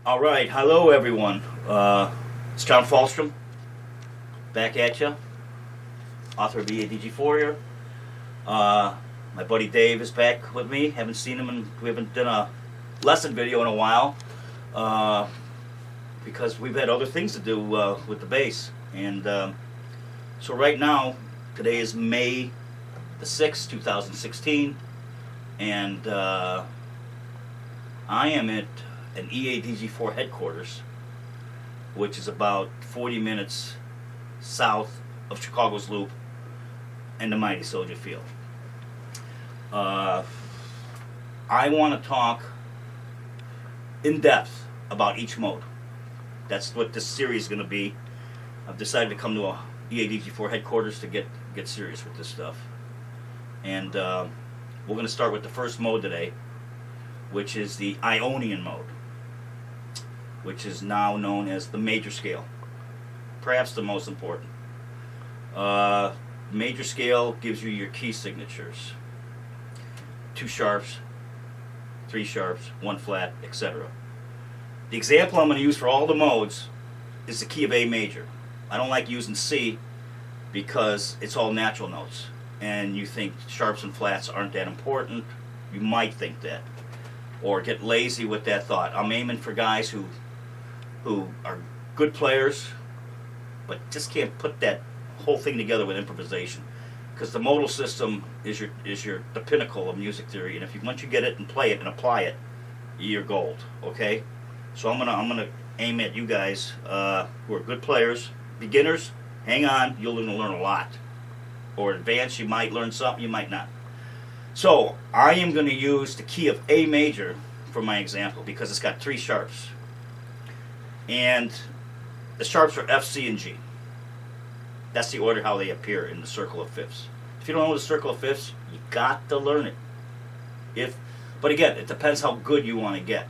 All right, hello everyone. It's John Falstrom, back at you, author of EADG here. My buddy Dave is back with me. Haven't seen him, and we haven't done a lesson video in a while because we've had other things to do with the bass. And so right now, today is May the 6th, 2016, and I am at an EADG headquarters, which is about 40 minutes south of Chicago's Loop and the mighty Soldier Field. I want to talk in depth about each mode. That's what this series is going to be. I've decided to come to a EADG headquarters to get serious with this stuff. And we're going to start with the first mode today, which is the Ionian mode, which is now known as the major scale, perhaps the most important. Major scale gives you your key signatures: 2 sharps, 3 sharps, 1 flat, etc. The example I'm going to use for all the modes is the key of A major. I don't like using C because it's all natural notes, and you think sharps and flats aren't that important. You might think that, or get lazy with that thought. I'm aiming for guys who are good players, but just can't put that whole thing together with improvisation. Because the modal system is the pinnacle of music theory, and once you get it and play it and apply it, you're gold. Okay, so I'm gonna aim at you guys who are good players. Beginners, hang on, you're gonna learn a lot. Or advanced, you might learn something, you might not. So I am going to use the key of A major for my example because it's got 3 sharps. And the sharps are F, C, and G. That's the order how they appear in the circle of fifths. If you don't know the circle of fifths, you got to learn it. But again, it depends how good you want to get.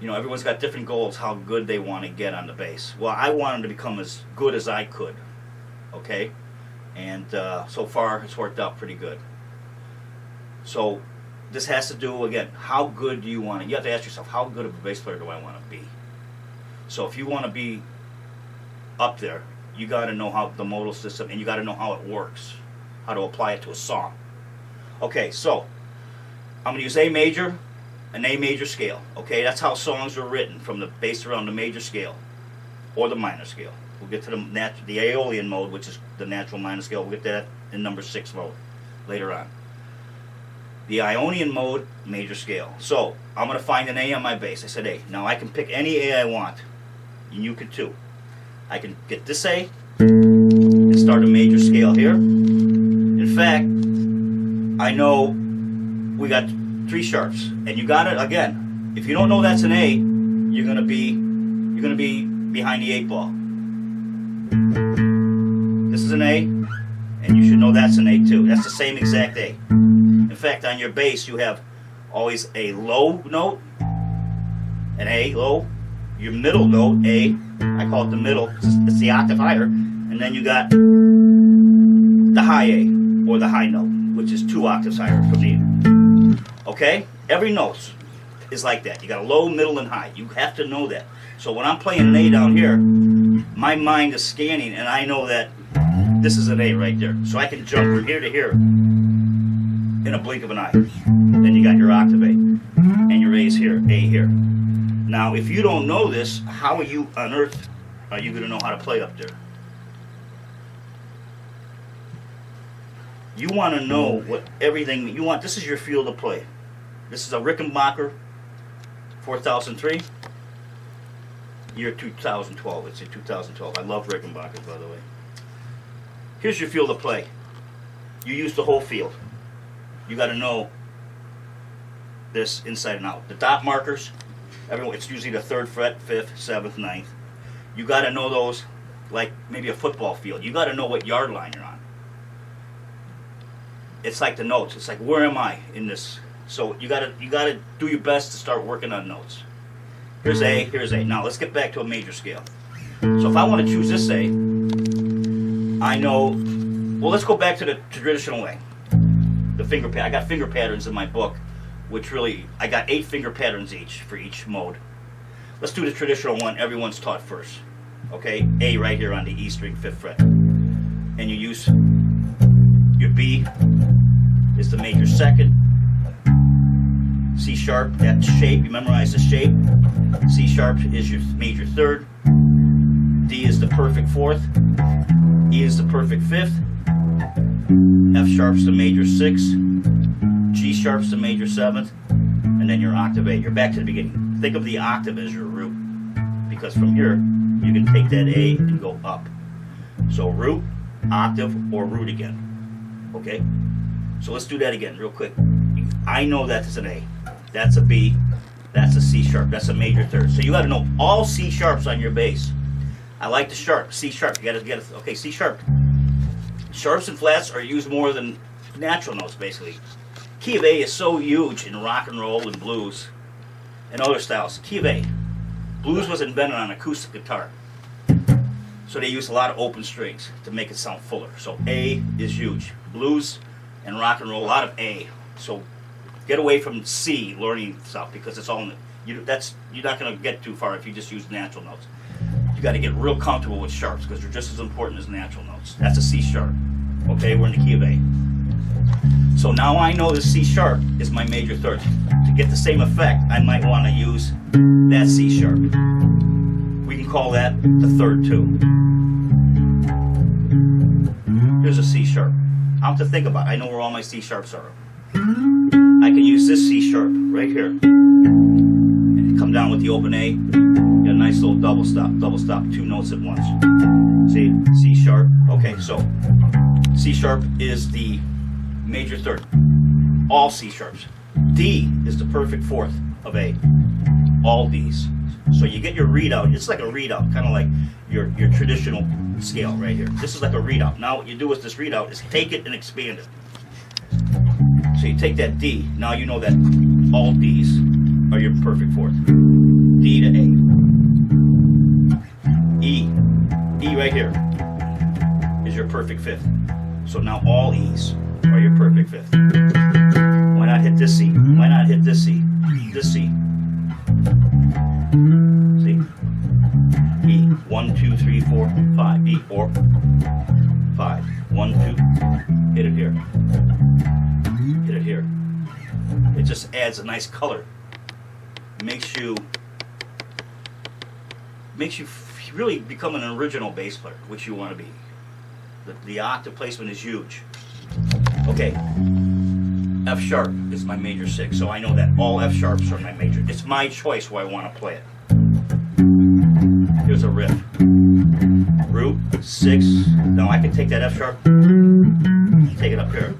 You know, everyone's got different goals how good they want to get on the bass. Well, I wanted to become as good as I could. Okay? And so far, it's worked out pretty good. So this has to do, again, how good do you want to... You have to ask yourself, how good of a bass player do I want to be? So if you want to be up there, you got to know how the modal system, and you got to know how it works, how to apply it to a song. Okay, so I'm going to use A major, an A major scale. Okay, that's how songs are written, based around the major scale or the minor scale. We'll get to the Aeolian mode, which is the natural minor scale. We'll get to that in number 6 mode later on. The Ionian mode, major scale. So I'm going to find an A on my bass. I said A. Now I can pick any A I want, and you can too. I can get this A and start a major scale here. In fact, I know we got 3 sharps, and you got it again. If you don't know that's an A, you're going to be behind the 8 ball. This is an A, and you should know that's an A too. That's the same exact A. In fact, on your bass, you have always a low note, an A, low, your middle note, A, I call it the middle, it's the octave higher, and then you got the high A, or the high note, which is 2 octaves higher from the A. Okay? Every note is like that. You got a low, middle, and high. You have to know that. So when I'm playing an A down here, my mind is scanning, and I know that this is an A right there. So I can jump from here to here in a blink of an eye. Then you got your octave A, and your A's here, A here. Now, if you don't know this, how on earth are you going to know how to play up there? You want to know what everything you want. This is your field of play. This is a Rickenbacker 4003, year 2012. It's a 2012. I love Rickenbackers, by the way. Here's your field of play. You use the whole field. You got to know this inside and out. The dot markers, it's usually the 3rd fret, 5th, 7th, 9th. You got to know those like maybe a football field. You got to know what yard line you're on. It's like the notes. It's like, where am I in this? So you got to do your best to start working on notes. Here's A, here's A. Now let's get back to a major scale. So if I want to choose this A, I know, well, let's go back to the traditional way. The finger pattern. I got finger patterns in my book, which really, I got 8 finger patterns each for each mode. Let's do the traditional one everyone's taught first. Okay, A right here on the E string, 5th fret. And you use your B is the major 2nd. C sharp, that shape, you memorize the shape. C sharp is your major 3rd. D is the perfect 4th. E is the perfect 5th. F sharp's the major 6th. G sharp's the major 7th. And then your octave A. You're back to the beginning. Think of the octave as your root. Because from here, you can take that A and go up. So root, octave, or root again. Okay? So let's do that again real quick. I know that's an A. That's a B. That's a C sharp. That's a major 3rd. So you got to know all C sharps on your bass. I like the sharp. C sharp. You got to get it. Okay, C sharp. Sharps and flats are used more than natural notes, basically. Key of A is so huge in rock and roll and blues and other styles. Key of A. Blues was invented on acoustic guitar. So they use a lot of open strings to make it sound fuller. So A is huge. Blues and rock and roll, a lot of A. So get away from C learning stuff because it's all in you're not going to get too far if you just use natural notes. You got to get real comfortable with sharps because they're just as important as natural notes. That's a C sharp. Okay, we're in the key of A. So now I know the C sharp is my major 3rd. To get the same effect, I might want to use that C sharp. We can call that the 3rd too. Here's a C sharp. I have to think about it. I know where all my C sharps are. I can use this C sharp right here. And come down with the open A. Get a nice little double stop, 2 notes at once. See, C sharp. Okay, so C sharp is the major 3rd. All C sharps. D is the perfect 4th of A. All Ds. So you get your readout. It's like a readout, kind of like your traditional scale right here. This is like a readout. Now what you do with this readout is take it and expand it. So you take that D. Now you know that all Ds are your perfect 4th. D to A. E. E right here is your perfect 5th. So now all E's are your perfect 5th. Why not hit this C? Why not hit this C? This C. See? E. 1, 2, 3, 4, 5. E. 4, 5. 1, 2. Hit it here. Hit it here. It just adds a nice color. Makes you really become an original bass player, which you want to be. The octave placement is huge. Okay, F sharp is my major 6, so I know that all F sharps are my major. It's my choice where I want to play it. Here's a riff. Root, 6. Now I can take that F sharp, take it up here.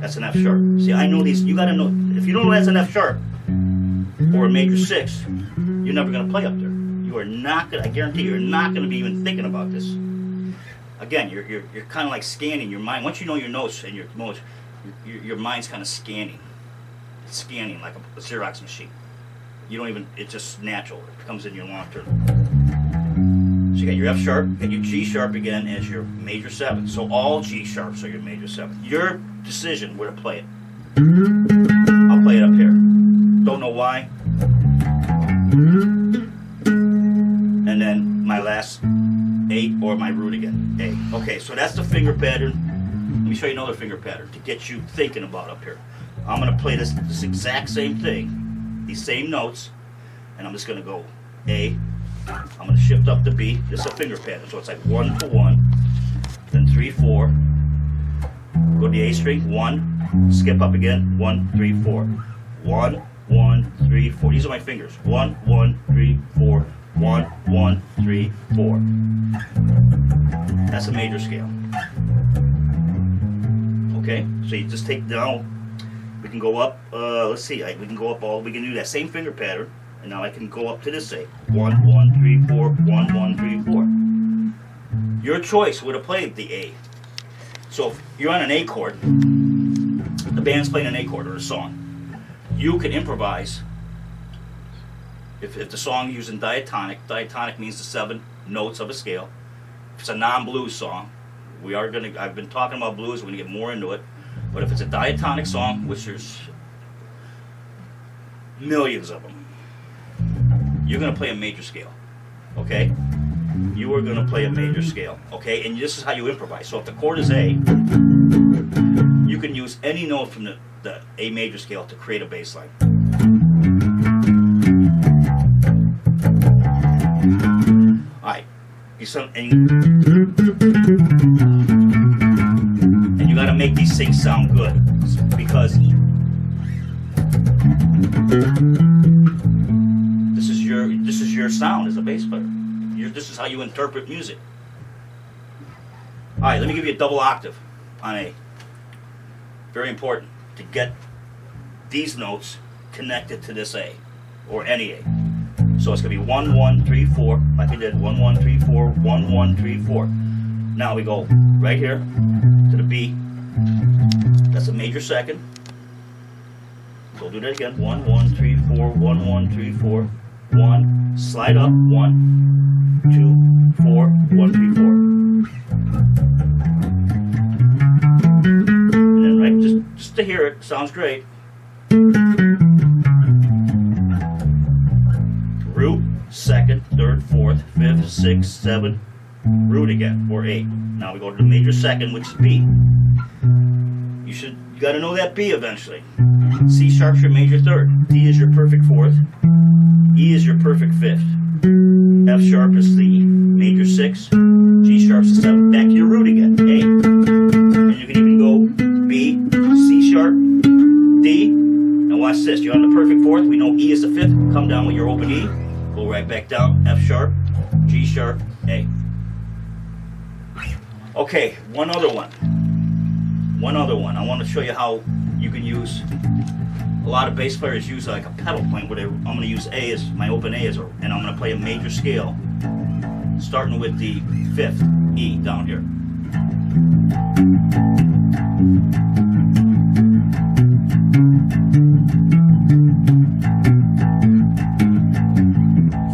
That's an F sharp. See, I know these. You got to know. If you don't know that's an F sharp or a major 6, you're never going to play up there. You are not going to, I guarantee you're not going to be even thinking about this. Again, you're kind of like scanning your mind. Once you know your notes and your modes, your mind's kind of scanning. It's scanning like a Xerox machine. You don't even, it's just natural. It comes in your long term. So you got your F sharp and your G sharp again as your major 7. So all G sharps are your major 7. Your decision where to play it. I'll play it up here. Don't know why. And then my last 8 or my root again. A. Okay, so that's the finger pattern. Let me show you another finger pattern to get you thinking about up here. I'm going to play this exact same thing, these same notes, and I'm just going to go A. I'm going to shift up to B. This is a finger pattern, so it's like 1 to 1, then 3, 4. Go to the A string, 1, skip up again, 1, 3, 4. 1, 1, 3, 4. These are my fingers. 1, 1, 3, 4. 1, 1, 3, 4. That's a major scale. Okay, so you just take down. We can go up. Let's see. We can go up all. We can do that same finger pattern, and now I can go up to this. Say 1, 1, 3, 4. 1, 1, 3, 4. Your choice would have played the A. So if you're on an A chord, the band's playing an A chord or a song. You can improvise. If the song is using diatonic means the 7 notes of a scale. If it's a non-blues song, I've been talking about blues, we're gonna get more into it. But if it's a diatonic song, which there's millions of them, you're going to play a major scale, okay? You are going to play a major scale, okay? And this is how you improvise. So if the chord is A, you can use any note from the A major scale to create a bass line. Alright, and you got to make these things sound good, because this is your sound as a bass player. This is how you interpret music. Alright, let me give you a double octave on A. Very important to get these notes connected to this A, or any A. So it's going to be 1, 1, 3, 4, like we did, 1, 1, 3, 4, 1, 1, 3, 4. Now we go right here to the B. That's a major second. So we'll do that again. 1, 1, 3, 4, 1, 1, 3, 4, 1. Slide up. 1, 2, 4, 1, 3, 4. And then right, just to hear it, sounds great. Root, second, third, fourth, fifth, sixth, seventh. Root again, or 8. Now we go to the major second, which is B. You got to know that B eventually. C sharp's your major third. D is your perfect fourth. E is your perfect fifth. F sharp is the major sixth. G sharp's the seventh. Back to your root again, A. And you can even go B, C sharp, D. Now watch this. You're on the perfect fourth. We know E is the fifth. Come down with your open E. Go right back down. F sharp, G sharp, A. Okay, one other one. I want to show you how you can use. A lot of bass players use like a pedal point where I'm going to use A as my open A and I'm going to play a major scale, starting with the fifth E down here.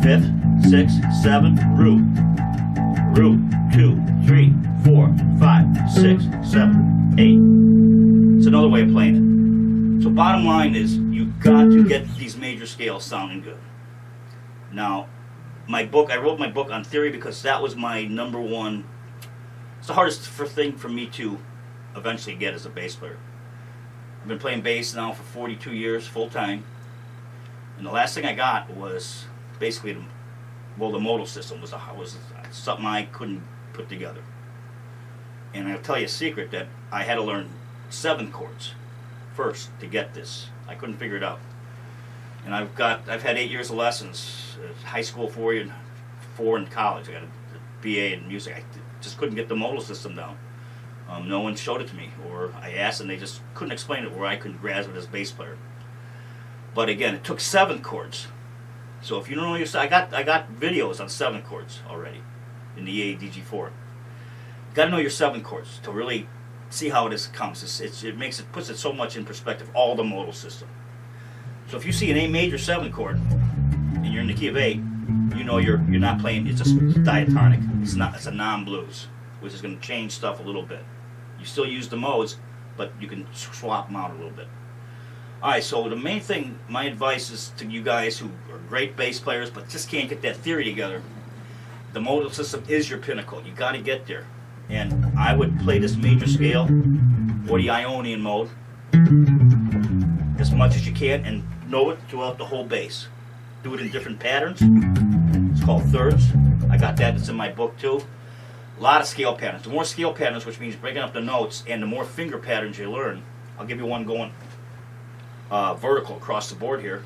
Fifth, sixth, seventh, root, 2, 3, 4, 5, 6, 7, 8. It's another way of playing it. So bottom line is, you've got to get these major scales sounding good. Now, I wrote my book on theory because that was my number one. It's the hardest thing for me to eventually get as a bass player. I've been playing bass now for 42 years, full time. And the last thing I got was basically, the modal system was something I couldn't put together. And I'll tell you a secret that I had to learn 7 chords first to get this. I couldn't figure it out. And I've had 8 years of lessons, high school, 4 in college. I got a BA in music. I just couldn't get the modal system down. No one showed it to me, or I asked and they just couldn't explain it where I couldn't grasp it as a bass player. But again, it took 7 chords. So if you don't know your, I got videos on 7 chords already in the EADG 4. You got to know your 7 chords to really see how it comes. It puts it so much in perspective. All the modal system. So if you see an A major 7 chord and you're in the key of A, you know you're not playing. It's just diatonic. It's a non-blues, which is going to change stuff a little bit. You still use the modes, but you can swap them out a little bit. Alright, so the main thing, my advice is to you guys who are great bass players but just can't get that theory together. The modal system is your pinnacle. You got to get there. And I would play this major scale or the Ionian mode as much as you can and know it throughout the whole bass. Do it in different patterns. It's called thirds. I got that. It's in my book too. A lot of scale patterns. The more scale patterns, which means breaking up the notes, and the more finger patterns you learn. I'll give you one going vertical across the board here.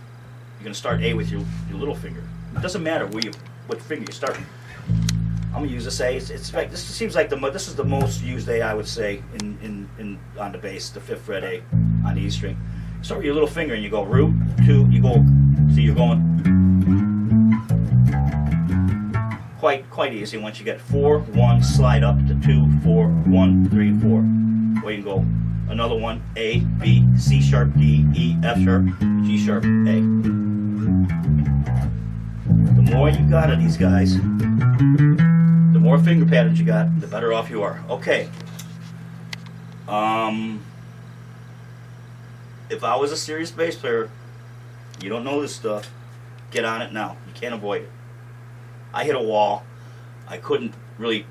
You're going to start A with your little finger. It doesn't matter what finger you start. I'm going to use this A. It's like, this seems like this is the most used A, I would say, on the bass, the 5th fret A on the E string. Start with your little finger and you go root, 2, you go, see you're going quite easy. Once you get 4, 1, slide up to 2, 4, 1, 3, 4. Or you can go another one, A, B, C sharp, D, E, F sharp, G sharp, A. The more you got of these guys, the more finger patterns you got, the better off you are. Okay. If I was a serious bass player, you don't know this stuff, get on it now. You can't avoid it. I hit a wall. I couldn't really.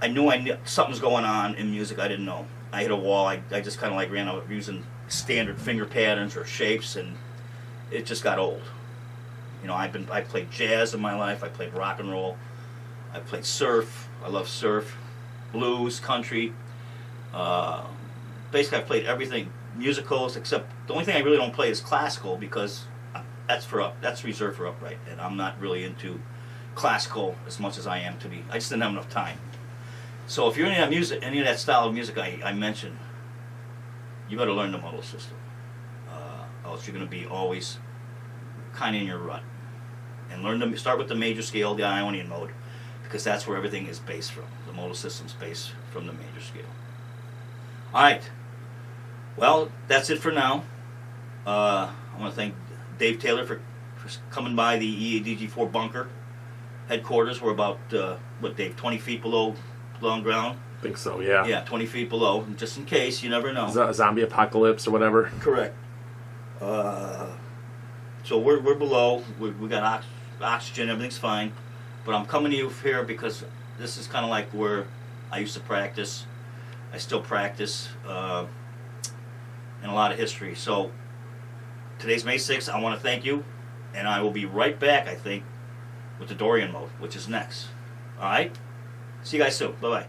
I knew something's going on in music. I didn't know. I hit a wall. I just kind of like ran out using standard finger patterns or shapes, and it just got old. You know, I played jazz in my life. I played rock and roll. I played surf. I love surf, blues, country. Basically, I played everything, musicals, except the only thing I really don't play is classical because that's reserved for upright, and I'm not really into classical as much as I am to be. I just didn't have enough time. So if you're into that music, any of that style of music I mentioned, you better learn the modal system. Else you're going to be always kind of in your rut. And start with the major scale, the Ionian mode, because that's where everything is based from. The modal system's based from the major scale. All right. Well, that's it for now. I want to thank Dave Taylor for coming by the EADG4 bunker headquarters. We're about, Dave, 20 feet below ground? I think so, yeah. Yeah, 20 feet below, just in case. You never know. Zombie apocalypse or whatever. Correct. So we're below. We got oxygen. Everything's fine. But I'm coming to you here because this is kind of like where I used to practice. I still practice, and a lot of history. So today's May 6th. I want to thank you, and I will be right back, I think, with the Dorian mode, which is next. All right? See you guys soon. Bye-bye.